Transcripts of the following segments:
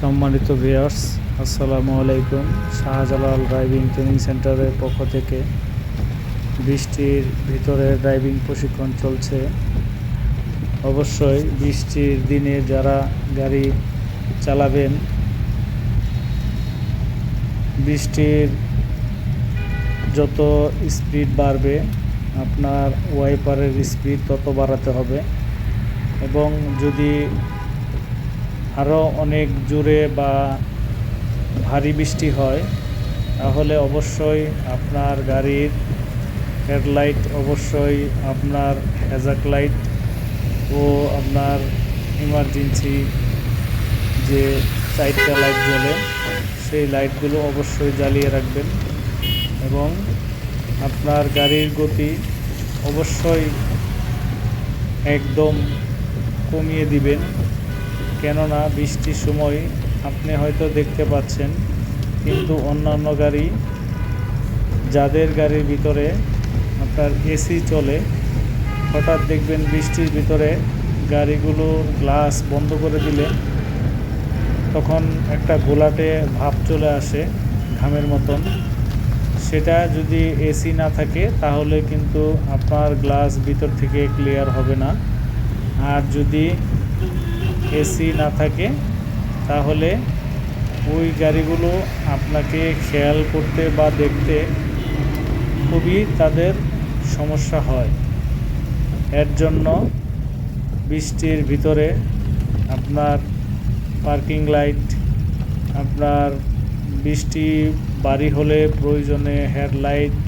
সম্মানিত ভিউয়ার্স, আসসালামু আলাইকুম। শাহজালাল ড্রাইভিং ট্রেনিং সেন্টারের পক্ষ থেকে বৃষ্টির ভিতরে ড্রাইভিং প্রশিক্ষণ চলছে। অবশ্যই বৃষ্টির দিনে যারা গাড়ি চালাবেন, বৃষ্টির যত স্পিড বাড়বে আপনার ওয়াইপারের স্পিড তত বাড়াতে হবে, এবং যদি আরও অনেক জোরে বা ভারী বৃষ্টি হয় তাহলে অবশ্যই আপনার গাড়ির হেডলাইট, অবশ্যই আপনার হ্যাজাক লাইট ও আপনার ইমার্জেন্সি যে 4টা লাইট জ্বলে সেই লাইটগুলো অবশ্যই জ্বালিয়ে রাখবেন, এবং আপনার গাড়ির গতি অবশ্যই একদম কমিয়ে দিবেন। কেননা বৃষ্টির সময় আপনি হয়তো দেখতে পাচ্ছেন, কিন্তু অন্যান্য গাড়ি, যাদের গাড়ির ভিতরে আপনার এসি চলে, হঠাৎ দেখবেন বৃষ্টির ভিতরে গাড়িগুলোর গ্লাস বন্ধ করে দিলে তখন একটা ঘোলাটে ভাব চলে আসে ঘামের মতন। সেটা যদি এসি না থাকে তাহলে কিন্তু আপনার গ্লাস ভিতর থেকে ক্লিয়ার হবে না। আর যদি এসি না থাকে তাহলে ওই গাড়িগুলো আপনাকে খেয়াল করতে বা দেখতে খুবই তাদের সমস্যা হয়। এর জন্য বৃষ্টির ভিতরে আপনার পার্কিং লাইট, আপনার বৃষ্টি ভারী হলে প্রয়োজনে হেডলাইট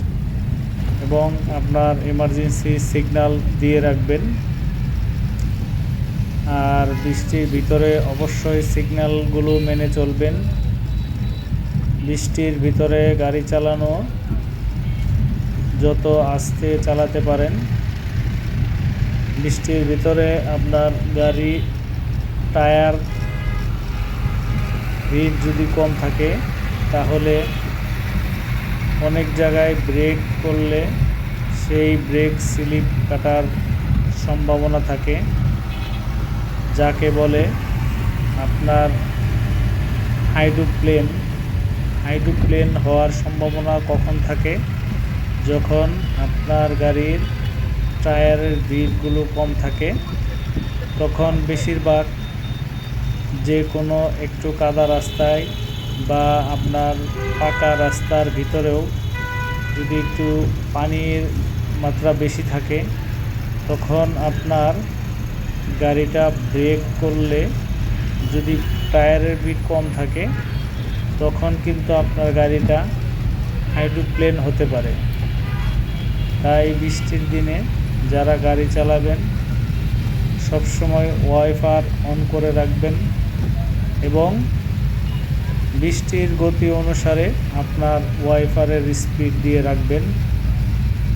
এবং আপনার এমার্জেন্সি সিগন্যাল দিয়ে রাখবেন। আর বৃষ্টির ভিতরে অবশ্যই সিগন্যালগুলো মেনে চলবেন। বৃষ্টির ভিতরে গাড়ি চালানো যত আস্তে চালাতে পারেন। বৃষ্টির ভিতরে আপনার গাড়ি টায়ার রিড যদি কম থাকে তাহলে অনেক জায়গায় ব্রেক করলে সেই ব্রেক স্লিপ কাটার সম্ভাবনা থাকে, যাকে বলে আপনার হাইড্রোপ্লেন হওয়ার সম্ভাবনা কখন থাকে? যখন আপনার গাড়ির টায়ারের গ্রিপগুলো কম থাকে, তখন বেশিরভাগ যে কোনো একটু কাদা রাস্তায় বা আপনার পাকা রাস্তার ভিতরেও যদি একটু পানির মাত্রা বেশি থাকে, তখন আপনার গাড়িটা ব্রেক করলে যদি টায়ারের বিট কম থাকে তখন কিন্তু আপনার গাড়িটা হাইড্রোপ্লেন হতে পারে। তাই বৃষ্টির দিনে যারা গাড়ি চালাবেন সবসময় ওয়াইপার অন করে রাখবেন, এবং বৃষ্টির গতি অনুসারে আপনার ওয়াইপারের স্পিড দিয়ে রাখবেন।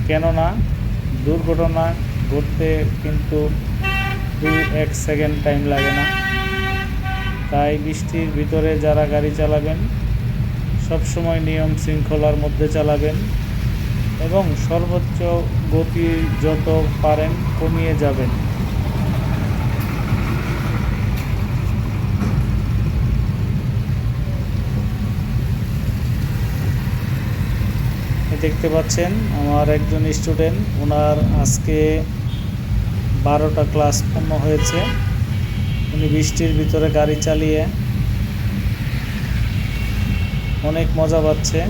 কেননা দুর্ঘটনা ঘটতে কিন্তু 2-1 সেকেন্ড টাইম লাগে না। তাই বৃষ্টির ভিতরে যারা গাড়ি চালাবেন সবসময় নিয়ম শৃঙ্খলার মধ্যে চালাবেন, এবং সর্বোচ্চ গতি যত পারেন কমিয়ে যাবেন। দেখতে পাচ্ছেন আমার একজন স্টুডেন্ট, ওনার আজকে 12টা ক্লাস পূর্ণ হয়েছে। উনি বৃষ্টির ভিতরে গাড়ি চালিয়ে অনেক মজা পাচ্ছে।